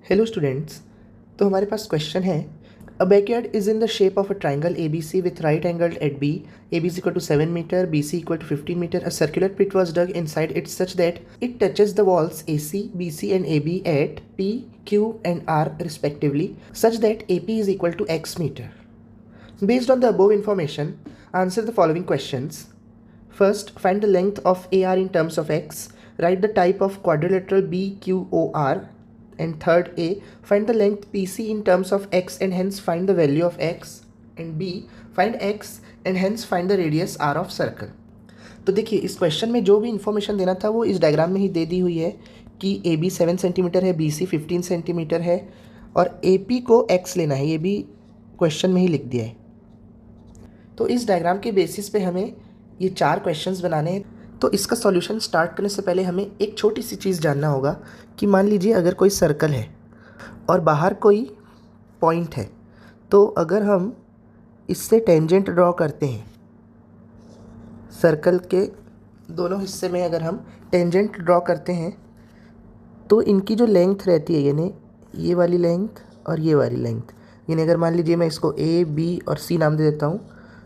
Hello students. तो हमारे पास क्वेश्चन है, a backyard is in the shape of a triangle A B C with right angle at B, A B is equal to 7 metre, B C equal to 15 metre, a circular pit was dug inside it such that it touches the walls A C, B C and A B at P, Q and R respectively, such that A P is equal to X metre. Based on the above information, answer the following questions. First, find the length of AR in terms of x. Write the type of quadrilateral BQOR. And third, A, find the length PC in terms of x and hence find the value of x. And B, find x and hence find the radius R of circle. तो देखिए, इस question में जो भी information देना था वो इस डायग्राम में ही दे दी हुई है कि ए बी 7 सेंटीमीटर है, बी सी 15 सेंटीमीटर है और ए पी को x लेना है, ये भी क्वेश्चन में ही लिख दिया है. तो इस डायग्राम के बेसिस पे हमें ये 4 क्वेश्चंस बनाने हैं. तो इसका सॉल्यूशन स्टार्ट करने से पहले हमें एक छोटी सी चीज़ जानना होगा कि मान लीजिए अगर कोई सर्कल है और बाहर कोई पॉइंट है, तो अगर हम इससे टेंजेंट ड्रॉ करते हैं, सर्कल के दोनों हिस्से में अगर हम टेंजेंट ड्रॉ करते हैं तो इनकी जो लेंथ रहती है, यानी ये वाली लेंथ और ये वाली लेंथ, यानी अगर मान लीजिए मैं इसको ए बी और सी नाम दे देता हूँ,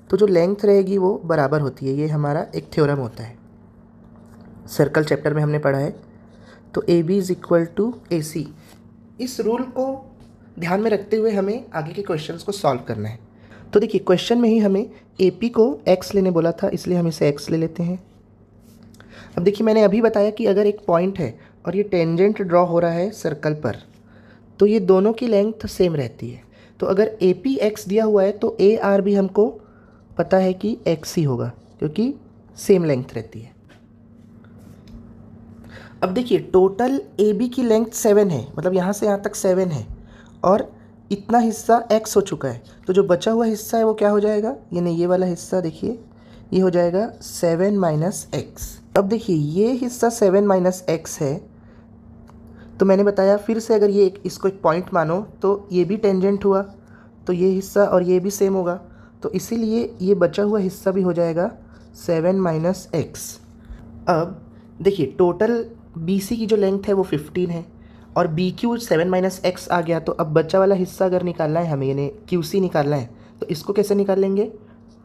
तो जो लेंथ रहेगी वो बराबर होती है. ये हमारा एक थ्योरम होता है, सर्कल चैप्टर में हमने पढ़ा है. तो A B is equal to A C. इस रूल को ध्यान में रखते हुए हमें आगे के क्वेश्चंस को सॉल्व करना है. तो देखिए, क्वेश्चन में ही हमें ए पी को एक्स लेने बोला था, इसलिए हम इसे एक्स ले लेते हैं. अब देखिए, मैंने अभी बताया कि अगर एक पॉइंट है और ये टेंजेंट ड्रॉ हो रहा है सर्कल पर, तो ये दोनों की लेंथ सेम रहती है. तो अगर ए पी एक्स दिया हुआ है तो ए आर भी हमको पता है कि एक्स ही होगा, क्योंकि सेम लेंथ रहती है. अब देखिए, टोटल ए बी की लेंथ 7 है, मतलब यहाँ से यहाँ तक 7 है और इतना हिस्सा x हो चुका है. तो जो बचा हुआ हिस्सा है वो क्या हो जाएगा, यानी ये वाला हिस्सा देखिए, ये हो जाएगा 7 माइनस एक्स. अब देखिए, ये हिस्सा 7 माइनस एक्स है, तो मैंने बताया फिर से, अगर ये इसको एक पॉइंट मानो तो ये भी टेंजेंट हुआ, तो ये हिस्सा और ये भी सेम होगा, तो इसीलिए ये बचा हुआ हिस्सा भी हो जाएगा 7 माइनस एक्स. अब देखिए, टोटल बी सी की जो लेंथ है वो 15 है और बी क्यू 7 माइनस एक्स आ गया. तो अब बचा वाला हिस्सा अगर निकालना है हमें, यानी क्यू सी निकालना है, तो इसको कैसे निकाल लेंगे,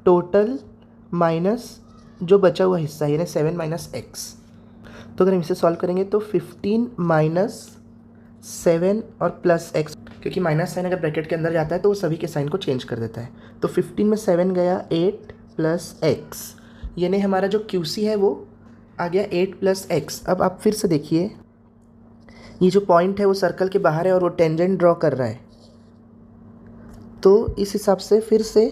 टोटल माइनस जो बचा हुआ हिस्सा है, यानी 7 माइनस एक्स. तो अगर हम इसे सॉल्व करेंगे तो 15 माइनस 7 और प्लस एक्स, क्योंकि माइनस साइन अगर ब्रैकेट के अंदर जाता है तो वो सभी के साइन को चेंज कर देता है. तो 15 में 7 गया 8 प्लस एक्स, यानी हमारा जो क्यू सी है वो आ गया 8 प्लस एक्स. अब आप फिर से देखिए, ये जो पॉइंट है वो सर्कल के बाहर है और वो टेंजेंट ड्रॉ कर रहा है, तो इस हिसाब से फिर से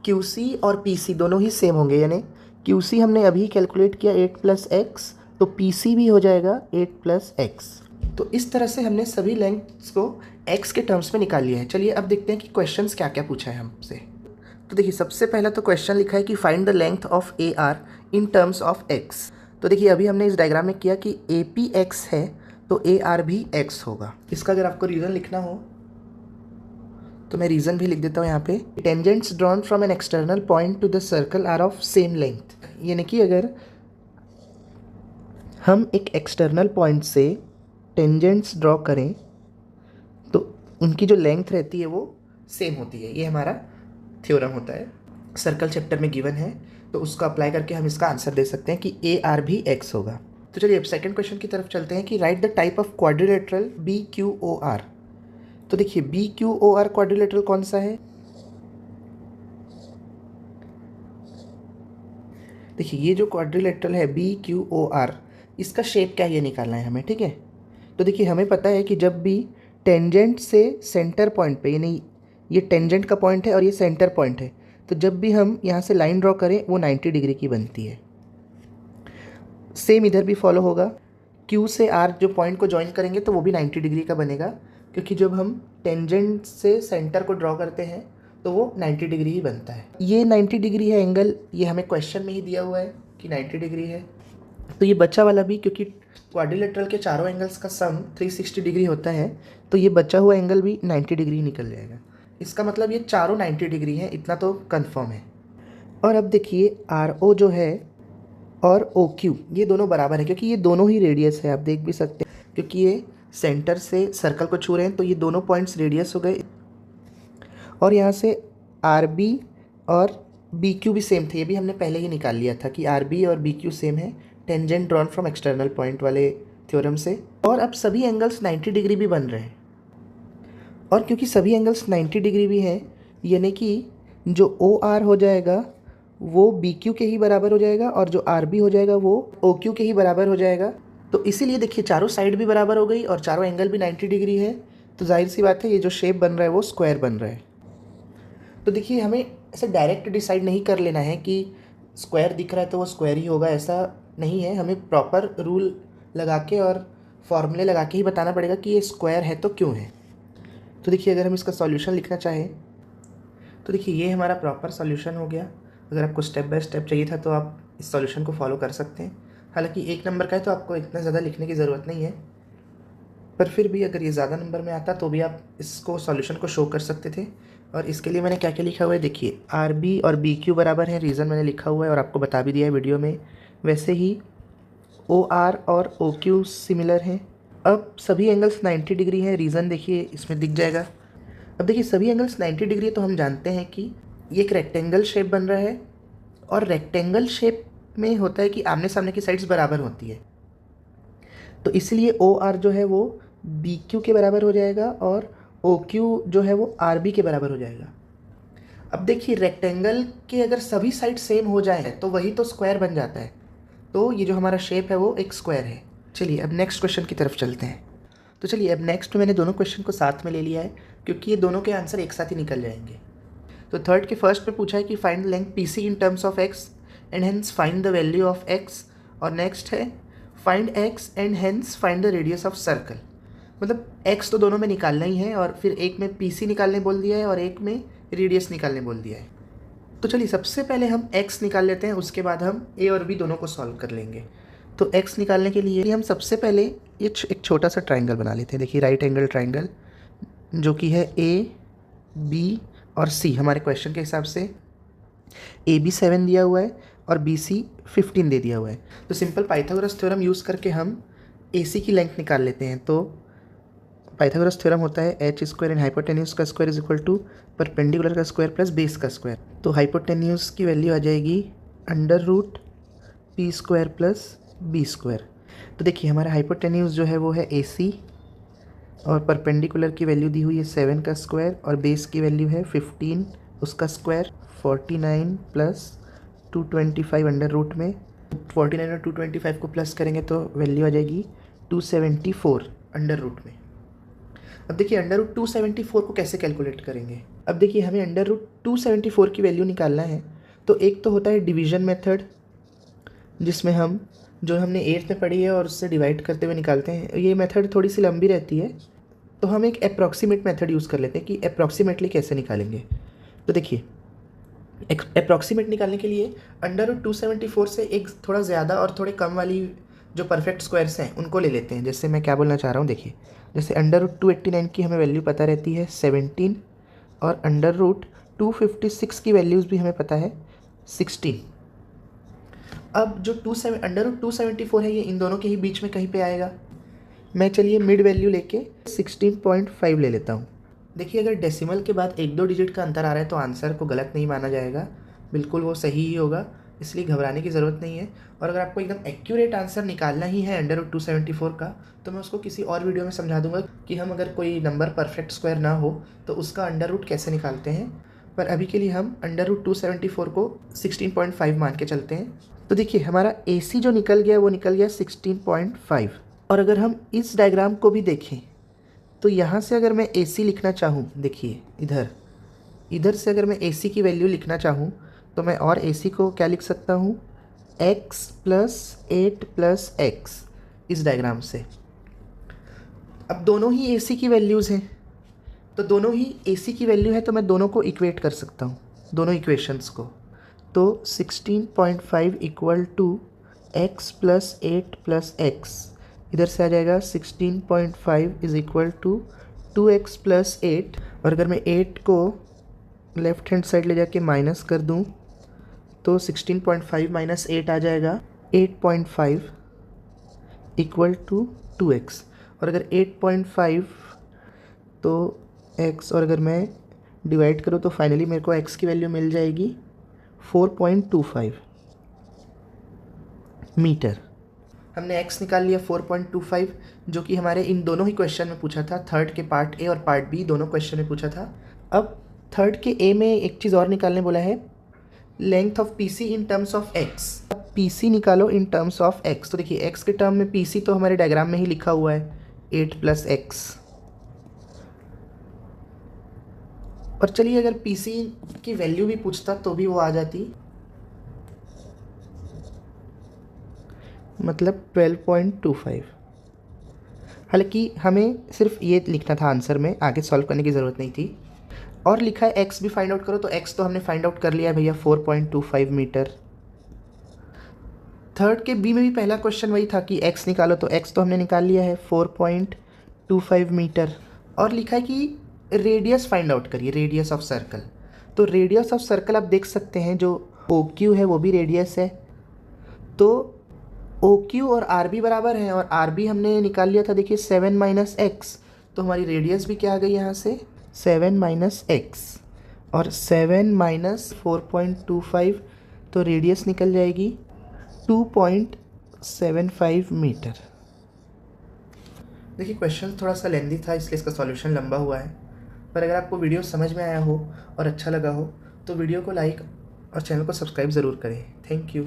क्यू सी और पी सी दोनों ही सेम होंगे. यानी क्यू सी हमने अभी कैलकुलेट किया 8 प्लस एक्स, तो पी सी भी हो जाएगा 8 प्लस एक्स. तो इस तरह से हमने सभी लेंथ्स को x के टर्म्स में निकाल लिया है. चलिए अब देखते हैं कि क्वेश्चंस क्या क्या पूछा है हमसे. तो देखिए, सबसे पहला तो क्वेश्चन लिखा है कि find the length of A R in terms of x. तो देखिए, अभी हमने इस डायग्राम में किया कि ए पी एक्स है तो ए आर भी x होगा. इसका अगर आपको रीज़न लिखना हो तो मैं रीज़न भी लिख देता हूँ यहाँ पे. Tangents drawn from an external point to the circle are of same length. यानी कि अगर हम एक एक्सटर्नल पॉइंट से टेंजेंट्स ड्रॉ करें तो उनकी जो लेंथ रहती है वो सेम होती है. ये हमारा थ्योरम होता है, सर्कल चैप्टर में गिवन है, तो उसको अप्लाई करके हम इसका आंसर दे सकते हैं कि ए आर भी एक्स होगा. तो चलिए अब सेकंड क्वेश्चन की तरफ चलते हैं कि write the type of quadrilateral B Q O R. तो देखिए, B Q O R quadrilateral कौन सा है, देखिए ये जो क्वाड्रिलेटरल है बी क्यू ओ आर, इसका शेप क्या है ये निकालना है हमें. ठीक है, तो देखिए, हमें पता है कि जब भी टेंजेंट से सेंटर पॉइंट पे, यानी ये टेंजेंट का पॉइंट है और ये सेंटर पॉइंट है, तो जब भी हम यहाँ से लाइन ड्रॉ करें वो 90 डिग्री की बनती है. सेम इधर भी फॉलो होगा, क्यू से आर जो पॉइंट को ज्वाइन करेंगे तो वो भी 90 डिग्री का बनेगा, क्योंकि जब हम टेंजेंट से सेंटर को ड्रॉ करते हैं तो वो 90 डिग्री ही बनता है. ये 90 डिग्री है एंगल, ये हमें क्वेश्चन में ही दिया हुआ है कि 90 डिग्री है. तो ये बचा वाला भी, क्योंकि क्वाड्रिलेटरल के चारों एंगल्स का सम 360 डिग्री होता है, तो ये बचा हुआ एंगल भी 90 डिग्री निकल जाएगा. इसका मतलब ये चारों 90 डिग्री है, इतना तो कंफर्म है. और अब देखिए, आर ओ जो है और ओ क्यू, ये दोनों बराबर है, क्योंकि ये दोनों ही रेडियस है, आप देख भी सकते हैं, क्योंकि ये सेंटर से सर्कल को छू रहे हैं, तो ये दोनों पॉइंट्स रेडियस हो गए। और यहाँ से आर बी और बी क्यू भी सेम थे, ये भी हमने पहले ही निकाल लिया था कि आर बी और बी क्यू सेम है, tangent drawn from external point वाले थ्योरम से। और अब सभी एंगल्स 90 डिग्री भी बन रहे हैं, और क्योंकि सभी एंगल्स 90 डिग्री भी हैं, यानी कि जो ओ आर हो जाएगा वो बी क्यू के ही बराबर हो जाएगा, और जो आर बी हो जाएगा वो ओ क्यू के ही बराबर हो जाएगा। तो इसीलिए देखिए चारों साइड भी बराबर हो गई और चारों एंगल भी 90 डिग्री है, तो जाहिर सी बात है ये जो शेप बन रहा है वो स्क्वायर बन रहा है। तो देखिए हमें ऐसे डायरेक्ट डिसाइड नहीं कर लेना है कि स्क्वायर दिख रहा है तो वो स्क्वायर ही होगा, ऐसा नहीं है। हमें प्रॉपर रूल लगा के और फॉर्मूले लगा के ही बताना पड़ेगा कि ये स्क्वायर है तो क्यों है। तो देखिए अगर हम इसका सॉल्यूशन लिखना चाहें तो देखिए ये हमारा प्रॉपर सॉल्यूशन हो गया। अगर आपको स्टेप बाय स्टेप चाहिए था तो आप इस सॉल्यूशन को फॉलो कर सकते हैं। हालांकि 1 नंबर का है तो आपको इतना ज़्यादा लिखने की ज़रूरत नहीं है, पर फिर भी अगर ये ज़्यादा नंबर में आता तो भी आप इसको सॉल्यूशन को शो कर सकते थे। और इसके लिए मैंने क्या क्या लिखा हुआ है देखिए, आर बी और बी क्यू बराबर है, रीज़न मैंने लिखा हुआ है और आपको बता भी दिया है वीडियो में। वैसे ही ओ आर और ओ क्यू सिमिलर हैं। अब सभी एंगल्स 90 डिग्री हैं, रीज़न देखिए इसमें दिख जाएगा। अब देखिए सभी एंगल्स 90 डिग्री है तो हम जानते हैं कि ये एक रेक्टेंगल शेप बन रहा है, और रेक्टेंगल शेप में होता है कि आमने सामने की साइड्स बराबर होती है, तो इसलिए ओ आर जो है वो बी क्यू के बराबर हो जाएगा और ओ क्यू जो है वो आर बी के बराबर हो जाएगा। अब देखिए रेक्टेंगल के अगर सभी साइड सेम हो जाए तो वही तो स्क्वायर बन जाता है, तो ये जो हमारा शेप है वो एक स्क्वायर है। चलिए अब नेक्स्ट क्वेश्चन की तरफ चलते हैं। तो चलिए अब नेक्स्ट मैंने दोनों क्वेश्चन को साथ में ले लिया है क्योंकि ये दोनों के आंसर एक साथ ही निकल जाएंगे। तो थर्ड के फर्स्ट पे पूछा है कि find the length P C in terms of X and hence find the value of X, और नेक्स्ट है find X and hence find the radius of circle. मतलब एक्स तो दोनों में निकालना ही है, और फिर एक में पी सी निकालने बोल दिया है और एक में रेडियस निकालने बोल दिया है। तो चलिए सबसे पहले हम एक्स निकाल लेते हैं, उसके बाद हम ए और बी दोनों को सॉल्व कर लेंगे। तो एक्स निकालने के लिए हम सबसे पहले ये एक छोटा सा ट्राइंगल बना लेते हैं। देखिए राइट एंगल ट्राइंगल जो कि है ए बी और सी। हमारे क्वेश्चन के हिसाब से ए बी 7 दिया हुआ है और बी सी 15 दे दिया हुआ है। तो सिंपल पाइथागोरस थ्योरम यूज़ करके हम ए सी की लेंथ निकाल लेते हैं। तो पाइथागोरस थ्योरम होता है एच स्क्वायर एंड हाइपोटेन्यूज का square is equal to perpendicular का स्क्वायर प्लस बेस का स्क्वायर। तो हाइपोटेन्यूज की वैल्यू आ जाएगी under root P square plus B square. तो देखिए हमारा हाइपोटेन्यूज जो है वो है ए सी, और परपेंडिकुलर की वैल्यू दी हुई है 7 का स्क्वायर, और बेस की वैल्यू है 15 उसका स्क्वायर, 49 प्लस 225 अंडर रूट में। 49 और 225 को प्लस करेंगे तो वैल्यू आ जाएगी 274 अंडर रूट में। अब देखिए अंडर रूट 274 को कैसे कैलकुलेट करेंगे। अब देखिए हमें अंडर रूट 274 की वैल्यू निकालना है। तो एक तो होता है डिवीजन मेथड, जिसमें हम जो हमने 8th में पढ़ी है और उससे डिवाइड करते हुए निकालते हैं। ये मेथड थोड़ी सी लंबी रहती है, तो हम एक अप्रॉक्सीमेट मेथड यूज़ कर लेते हैं कि अप्रॉक्सीमेटली कैसे निकालेंगे। तो देखिए अप्रॉक्सीमेट निकालने के लिए अंडर रूट 274 से एक थोड़ा ज़्यादा और थोड़े कम वाली जो परफेक्ट स्क्वायर्स हैं उनको ले लेते हैं। जैसे मैं क्या बोलना चाह रहा हूँ देखिए, जैसे अंडर रूट 289 की हमें वैल्यू पता रहती है 17, और अंडर रूट 256 की वैल्यूज़ भी हमें पता है 16। अब जो अंडर रूट 274 है ये इन दोनों के ही बीच में कहीं पे आएगा। मैं चलिए मिड वैल्यू लेके 16.5 ले लेता हूँ। देखिए अगर डेसिमल के बाद 1-2 डिजिट का अंतर आ रहा है तो आंसर को गलत नहीं माना जाएगा, बिल्कुल वो सही ही होगा, इसलिए घबराने की ज़रूरत नहीं है। और अगर आपको एकदम एक्यूरेट आंसर निकालना ही है अंडर रूट 274 का, तो मैं उसको किसी और वीडियो में समझा दूंगा कि हम अगर कोई नंबर परफेक्ट स्क्वायर ना हो तो उसका अंडर रूट कैसे निकालते हैं। पर अभी के लिए हम अंडर रूट 274 को 16.5 मान के चलते हैं। तो देखिए हमारा ए सी जो निकल गया वो निकल गया 16.5। और अगर हम इस डायग्राम को भी देखें तो यहाँ से अगर मैं ए सी लिखना चाहूँ, देखिए इधर से अगर मैं ए सी की वैल्यू लिखना चाहूँ तो मैं और ए सी को क्या लिख सकता हूँ, x प्लस 8 प्लस एक्स इस डायग्राम से। अब दोनों ही ए सी की वैल्यूज़ हैं, तो दोनों ही ए सी की वैल्यू है तो मैं दोनों को इक्वेट कर सकता हूँ, दोनों इक्वेशंस को। तो 16.5 equal to X plus 8 plus X, इधर से आ जाएगा 16.5 is equal to 2x plus 8। और अगर मैं 8 को लेफ्ट हैंड साइड ले जाके माइनस कर दूं तो 16.5 माइनस 8 आ जाएगा 8.5 इक्वल टू 2x। और अगर 8.5 तो x, और अगर मैं डिवाइड करूँ तो फाइनली मेरे को x की वैल्यू मिल जाएगी 4.25 मीटर। हमने x निकाल लिया 4.25, जो कि हमारे इन दोनों ही क्वेश्चन में पूछा था, थर्ड के पार्ट ए और पार्ट बी दोनों क्वेश्चन में पूछा था। अब थर्ड के ए में एक चीज़ और निकालने बोला है, length of PC in terms of x। अब PC निकालो इन टर्म्स ऑफ x। तो देखिए x के टर्म में PC तो हमारे डायग्राम में ही लिखा हुआ है 8 + x। और चलिए अगर PC की वैल्यू भी पूछता तो भी वो आ जाती, मतलब 12.25। हालांकि हमें सिर्फ ये लिखना था आंसर में, आगे सॉल्व करने की ज़रूरत नहीं थी। और लिखा है x भी फाइंड आउट करो, तो x तो हमने फाइंड आउट कर लिया भैया 4.25 मीटर। थर्ड के बी में भी पहला क्वेश्चन वही था कि x निकालो, तो x तो हमने निकाल लिया है 4.25 मीटर। और लिखा है कि रेडियस फाइंड आउट करिए, रेडियस ऑफ सर्कल। तो रेडियस ऑफ सर्कल आप देख सकते हैं, जो OQ है वो भी रेडियस है, तो OQ और RB बराबर हैं, और RB हमने निकाल लिया था देखिए 7 - x, तो हमारी रेडियस भी क्या आ गई यहाँ से 7 - x, और 7 - 4.25, तो रेडियस निकल जाएगी 2.75 मीटर। देखिए क्वेश्चन थोड़ा सा लेंदी था, इसलिए इसका सॉल्यूशन लंबा हुआ है, पर अगर आपको वीडियो समझ में आया हो और अच्छा लगा हो तो वीडियो को लाइक और चैनल को सब्सक्राइब ज़रूर करें। Thank you.